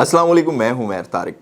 अस्सलाम वालेकुम, मैं हूं मैर तारिक।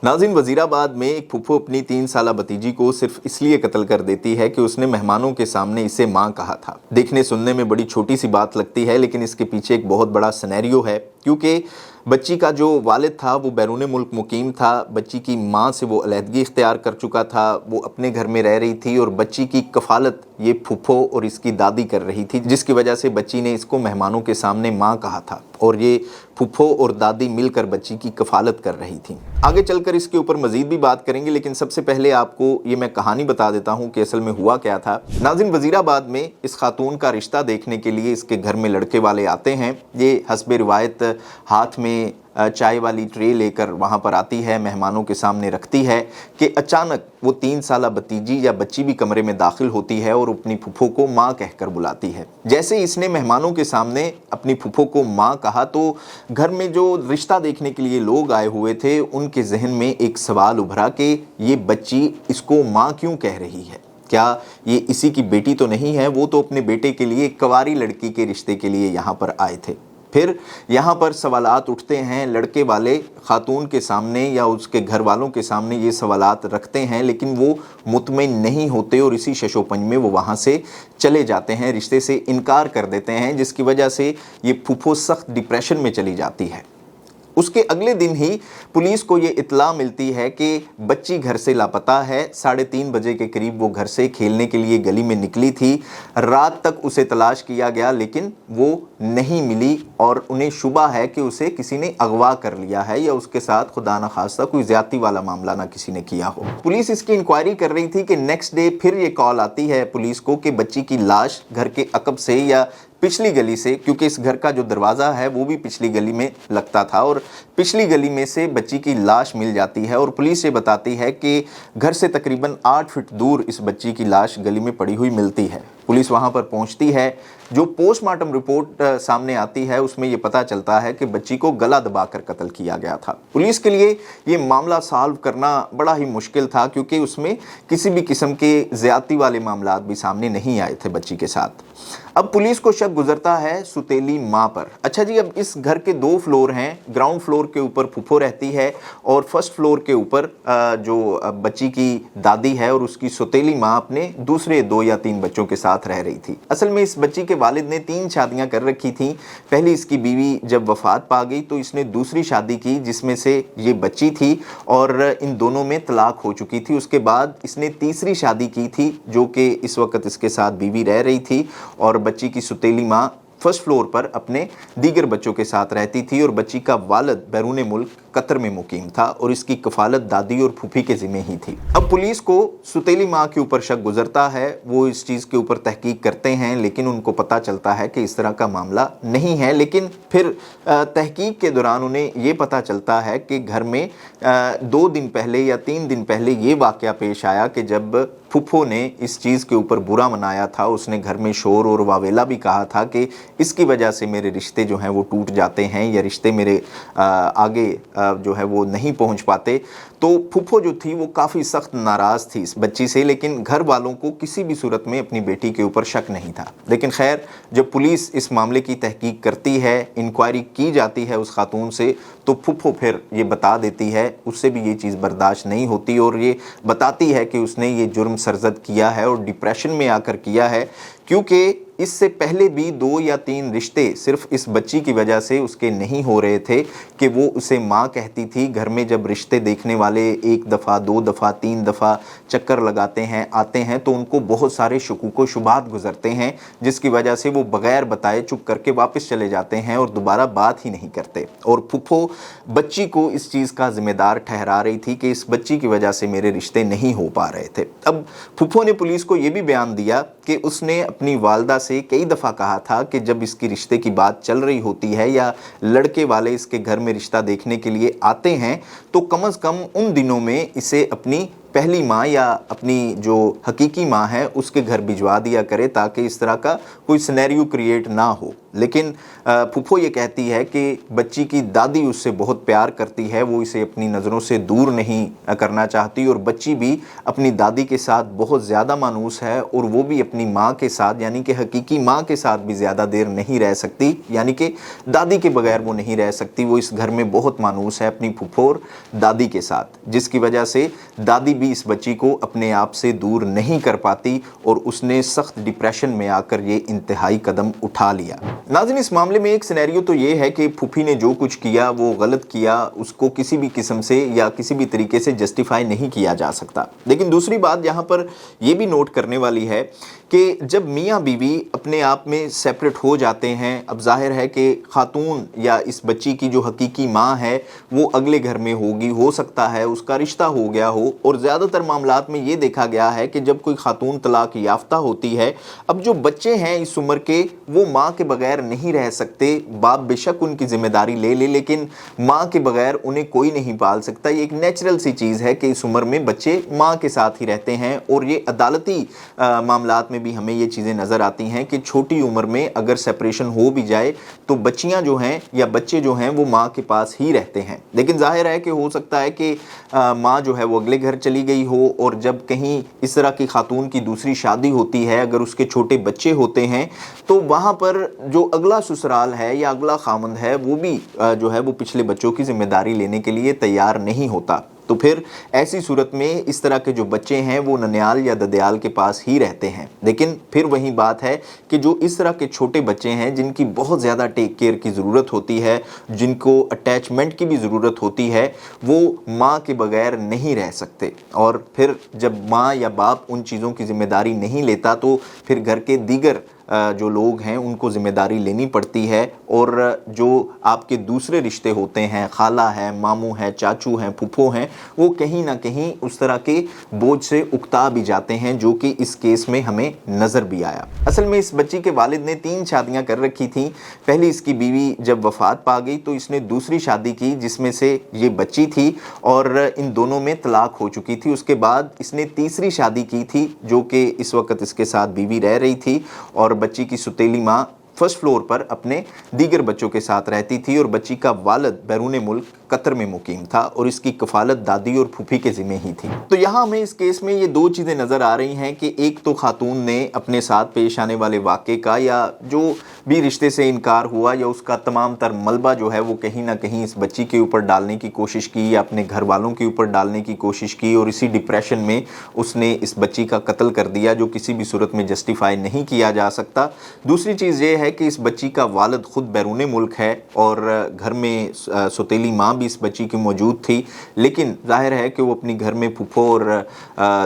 नाज़रीन, वज़ीराबाद में एक फूफो अपनी 3 साला भतीजी को सिर्फ इसलिए कत्ल कर देती है कि उसने मेहमानों के सामने इसे माँ कहा था। देखने सुनने में बड़ी छोटी सी बात लगती है, लेकिन इसके पीछे एक बहुत बड़ा सिनेरियो है, क्योंकि बच्ची का जो वालिद था वो बैरून मुल्क मुकीम था। बच्ची की माँ से वो अलहदगी इख्तियार कर चुका था, वो अपने घर में रह रही थी और बच्ची की कफ़ालत ये फूफो और इसकी दादी कर रही थी, जिसकी वजह से बच्ची ने इसको मेहमानों के सामने माँ कहा था और ये फूफो और दादी मिलकर बच्ची की कफ़ालत कर रही थी। आगे चलकर इसके ऊपर मज़ीद भी बात करेंगे, लेकिन सबसे पहले आपको ये मैं कहानी बता देता हूँ कि असल में हुआ क्या था। नाज़रीन, वज़ीराबाद में इस खातून का रिश्ता देखने के लिए इसके घर में लड़के वाले आते हैं। ये हस्बे रिवायत हाथ में चाय वाली ट्रे लेकर वहाँ पर आती है, मेहमानों के सामने रखती है कि अचानक वो 3 साला भतीजी या बच्ची भी कमरे में दाखिल होती है और अपनी फूफो को माँ कहकर बुलाती है। जैसे इसने मेहमानों के सामने अपनी फूफो को माँ कहा तो घर में जो रिश्ता देखने के लिए लोग आए हुए थे उनके जहन में एक सवाल उभरा कि ये बच्ची इसको माँ क्यों कह रही है। क्या ये इसी की बेटी तो नहीं है? वो तो अपने बेटे के लिए कवारी लड़की के रिश्ते के लिए यहाँ पर आए थे। फिर यहाँ पर सवालात उठते हैं, लड़के वाले खातून के सामने या उसके घर वालों के सामने ये सवालात रखते हैं, लेकिन वो मुतमईन नहीं होते और इसी शशोपंज में वो वहाँ से चले जाते हैं, रिश्ते से इनकार कर देते हैं, जिसकी वजह से ये फूफो सख्त डिप्रेशन में चली जाती है। उसके अगले दिन ही पुलिस को ये इत्तला मिलती है कि बच्ची घर से लापता है। 3:30 बजे के करीब वो घर से खेलने के लिए गली में निकली थी। रात तक उसे तलाश किया गया, लेकिन वो नहीं मिली और उन्हें शुबा है कि उसे किसी ने अगवा कर लिया है या उसके साथ खुदा न खास्ता कोई ज्यादती वाला मामला ना किसी ने किया हो। पुलिस इसकी इंक्वायरी कर रही थी कि नेक्स्ट डे फिर ये कॉल आती है पुलिस को कि बच्ची की लाश घर के अकब से या पिछली गली से, क्योंकि इस घर का जो दरवाज़ा है वो भी पिछली गली में लगता था, और पिछली गली में से बच्ची की लाश मिल जाती है और पुलिस ये बताती है कि घर से तकरीबन 8 फीट दूर इस बच्ची की लाश गली में पड़ी हुई मिलती है। पुलिस वहाँ पर पहुँचती है। जो पोस्टमार्टम रिपोर्ट सामने आती है उसमें ये पता चलता है कि बच्ची को गला दबाकर कत्ल किया गया था। पुलिस के लिए ये मामला सॉल्व करना बड़ा ही मुश्किल था, क्योंकि उसमें किसी भी किस्म के ज़्यादती वाले मामलात भी सामने नहीं आए थे बच्ची के साथ। अब पुलिस को शक गुजरता है सुतेली माँ पर। अच्छा जी, अब इस घर के 2 फ्लोर हैं। ग्राउंड फ्लोर के ऊपर फूफो रहती है और फर्स्ट फ्लोर के ऊपर जो बच्ची की दादी है और उसकी सुतेली माँ अपने दूसरे 2 या 3 बच्चों के साथ रह रही थी। असल में इस बच्ची के वालिद ने 3 शादियां कर रखी थी। पहली इसकी बीवी जब वफात पा गई तो इसने दूसरी शादी की जिसमें से ये बच्ची थी और इन दोनों में तलाक हो चुकी थी। उसके बाद इसने तीसरी शादी की थी जो कि इस वक्त इसके साथ बीवी रह रही थी और बच्ची की सुतेली माँ फर्स्ट फ्लोर पर अपने दीगर बच्चों के साथ रहती थी और बच्ची का वालिद बैरून मुल्क कतर में मुकीम था और इसकी कफालत दादी और फूफी के ज़िम्मे ही थी। अब पुलिस को सुतेली माँ के ऊपर शक गुजरता है। वो इस चीज़ के ऊपर तहकीक करते हैं, लेकिन उनको पता चलता है कि इस तरह का मामला नहीं है। लेकिन फिर तहकीक के दौरान उन्हें ये पता चलता है कि घर में 2 दिन पहले या 3 दिन पहले ये वाक़या पेश आया कि जब फूफो ने इस चीज़ के ऊपर बुरा मनाया था। उसने घर में शोर और वावेला भी कहा था कि इसकी वजह से मेरे रिश्ते जो हैं वो टूट जाते हैं या रिश्ते मेरे आगे जो है वो नहीं पहुंच पाते। तो फूफो जो थी वो काफ़ी सख्त नाराज़ थी इस बच्ची से, लेकिन घर वालों को किसी भी सूरत में अपनी बेटी के ऊपर शक नहीं था। लेकिन खैर, जब पुलिस इस मामले की तहकीक करती है, इंक्वायरी की जाती है उस खातून से, तो फूफो फिर ये बता देती है, उससे भी ये चीज़ बर्दाश्त नहीं होती और ये बताती है कि उसने ये जुर्म सरजद किया है और डिप्रेशन में आकर किया है, क्योंकि इससे पहले भी 2 या 3 रिश्ते सिर्फ इस बच्ची की वजह से उसके नहीं हो रहे थे कि वो उसे माँ कहती थी। घर में जब रिश्ते देखने वाले 1 दफ़ा 2 दफ़ा 3 दफ़ा चक्कर लगाते हैं, आते हैं, तो उनको बहुत सारे शुकूक व शुबात गुजरते हैं, जिसकी वजह से वो बग़ैर बताए चुप करके वापस चले जाते हैं और दोबारा बात ही नहीं करते। और फूफो बच्ची को इस चीज़ का ज़िम्मेदार ठहरा रही थी कि इस बच्ची की वजह से मेरे रिश्ते नहीं हो पा रहे थे। अब फूफो ने पुलिस को ये भी बयान दिया कि उसने अपनी वालदा से कई दफ़ा कहा था कि जब इसकी रिश्ते की बात चल रही होती है या लड़के वाले इसके घर में रिश्ता देखने के लिए आते हैं तो कम से कम उन दिनों में इसे अपनी پہلی ماں یا اپنی جو حقیقی ماں ہے اس کے گھر بھجوا دیا کرے تاکہ اس طرح کا کوئی سینیریو کریٹ نہ ہو۔ لیکن پھپھو یہ کہتی ہے کہ بچی کی دادی اس سے بہت پیار کرتی ہے، وہ اسے اپنی نظروں سے دور نہیں کرنا چاہتی، اور بچی بھی اپنی دادی کے ساتھ بہت زیادہ مانوس ہے، اور وہ بھی اپنی ماں کے ساتھ یعنی کہ حقیقی ماں کے ساتھ بھی زیادہ دیر نہیں رہ سکتی، یعنی کہ دادی کے بغیر وہ نہیں رہ سکتی۔ وہ اس گھر میں بہت مانوس ہے اپنی پھپھو اور دادی کے ساتھ، جس کی وجہ سے دادی بھی اس بچی کو اپنے آپ سے دور نہیں کر پاتی، اور اس نے سخت ڈپریشن میں آ کر یہ انتہائی قدم اٹھا لیا۔ ناظرین، اس معاملے میں ایک سینیریو تو یہ ہے کہ پھوپھی نے جو کچھ کیا وہ غلط کیا، اس کو کسی بھی قسم سے یا کسی بھی طریقے سے جسٹیفائی نہیں کیا جا سکتا۔ لیکن دوسری بات یہاں پر یہ بھی نوٹ کرنے والی ہے کہ جب میاں بیوی اپنے آپ میں سیپریٹ ہو جاتے ہیں، اب ظاہر ہے کہ خاتون یا اس بچی کی جو حقیقی ماں ہے وہ اگلے گھر میں ہوگی، ہو سکتا ہے اس کا رشتہ ہو گیا ہو، اور زیادہ تر معاملات میں یہ دیکھا گیا ہے کہ جب کوئی خاتون طلاق یافتہ ہوتی ہے، اب جو بچے ہیں اس عمر کے وہ ماں کے بغیر نہیں رہ سکتے۔ باپ بے شک ان کی ذمہ داری لے لے، لیکن ماں کے بغیر انہیں کوئی نہیں پال سکتا۔ یہ ایک نیچرل سی چیز ہے کہ اس عمر میں بچے ماں کے ساتھ ہی رہتے ہیں، اور یہ عدالتی معاملات میں بھی ہمیں یہ چیزیں نظر آتی ہیں کہ چھوٹی عمر میں اگر سیپریشن ہو بھی جائے تو بچیاں جو ہیں یا بچے جو ہیں وہ ماں کے پاس ہی رہتے ہیں۔ لیکن ظاہر ہے کہ ہو سکتا ہے کہ ماں جو ہے وہ اگلے گھر چلی گئی ہو، اور جب کہیں اس طرح کی خاتون کی دوسری شادی ہوتی ہے، اگر اس کے چھوٹے بچے ہوتے ہیں تو وہاں پر جو اگلا سسرال ہے یا اگلا خامند ہے وہ بھی جو ہے وہ پچھلے بچوں کی ذمہ داری لینے کے لیے تیار نہیں ہوتا۔ تو پھر ایسی صورت میں اس طرح کے جو بچے ہیں وہ ننیال یا ددیال کے پاس ہی رہتے ہیں۔ لیکن پھر وہی بات ہے کہ جو اس طرح کے چھوٹے بچے ہیں جن کی بہت زیادہ ٹیک کیئر کی ضرورت ہوتی ہے، جن کو اٹیچمنٹ کی بھی ضرورت ہوتی ہے، وہ ماں کے بغیر نہیں رہ سکتے، اور پھر جب ماں یا باپ ان چیزوں کی ذمہ داری نہیں لیتا تو پھر گھر کے دیگر جو لوگ ہیں ان کو ذمہ داری لینی پڑتی ہے، اور جو آپ کے دوسرے رشتے ہوتے ہیں، خالہ ہے، ماموں ہے، چاچو ہیں، پھپھو ہیں، وہ کہیں نہ کہیں اس طرح کے بوجھ سے اکتا بھی جاتے ہیں، جو کہ اس کیس میں ہمیں نظر بھی آیا۔ اصل میں اس بچی کے والد نے 3 شادیاں کر رکھی تھیں۔ پہلی اس کی بیوی جب وفات پا گئی تو اس نے دوسری شادی کی جس میں سے یہ بچی تھی، اور ان دونوں میں طلاق ہو چکی تھی۔ اس کے بعد اس نے تیسری شادی کی تھی جو کہ اس وقت اس کے ساتھ بیوی رہ رہی تھی، اور بچی کی سوتیلی ماں فرسٹ فلور پر اپنے دیگر بچوں کے ساتھ رہتی تھی، اور بچی کا والد بیرون ملک قطر میں مقیم تھا، اور اس کی کفالت دادی اور پھوپھی کے ذمہ ہی تھی۔ تو یہاں ہمیں اس کیس میں یہ 2 چیزیں نظر آ رہی ہیں کہ ایک تو خاتون نے اپنے ساتھ پیش آنے والے واقعے کا یا جو بھی رشتے سے انکار ہوا یا اس کا تمام تر ملبہ جو ہے وہ کہیں نہ کہیں اس بچی کے اوپر ڈالنے کی کوشش کی یا اپنے گھر والوں کے اوپر ڈالنے کی کوشش کی، اور اسی ڈپریشن میں اس نے اس بچی کا قتل کر دیا، جو کسی بھی صورت میں جسٹیفائی نہیں کیا جا سکتا۔ دوسری چیز یہ ہے کہ اس بچی کا والد خود بیرون ملک ہے، اور گھر میں سوتیلی ماں بھی اس بچی کی موجود تھی، لیکن ظاہر ہے کہ وہ اپنی گھر میں پھپھو اور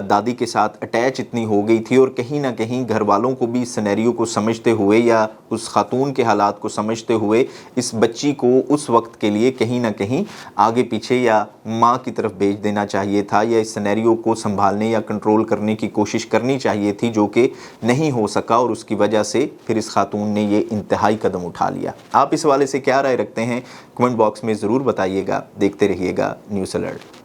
دادی کے ساتھ اٹیچ اتنی ہو گئی تھی، اور کہیں نہ کہیں گھر والوں کو بھی اس سینیریو کو سمجھتے ہوئے یا اس خاتون کے حالات کو سمجھتے ہوئے اس بچی کو اس وقت کے لیے کہیں نہ کہیں آگے پیچھے یا ماں کی طرف بھیج دینا چاہیے تھا، یا اس سینیریو کو سنبھالنے یا کنٹرول کرنے کی کوشش کرنی چاہیے تھی، جو کہ نہیں ہو سکا، اور اس کی وجہ سے پھر اس خاتون نے یہ انتہائی قدم اٹھا لیا۔ آپ اس حوالے سے کیا رائے رکھتے ہیں؟ کمنٹ باکس میں ضرور بتائیے گا۔ دیکھتے رہیے گا نیوز الرٹ۔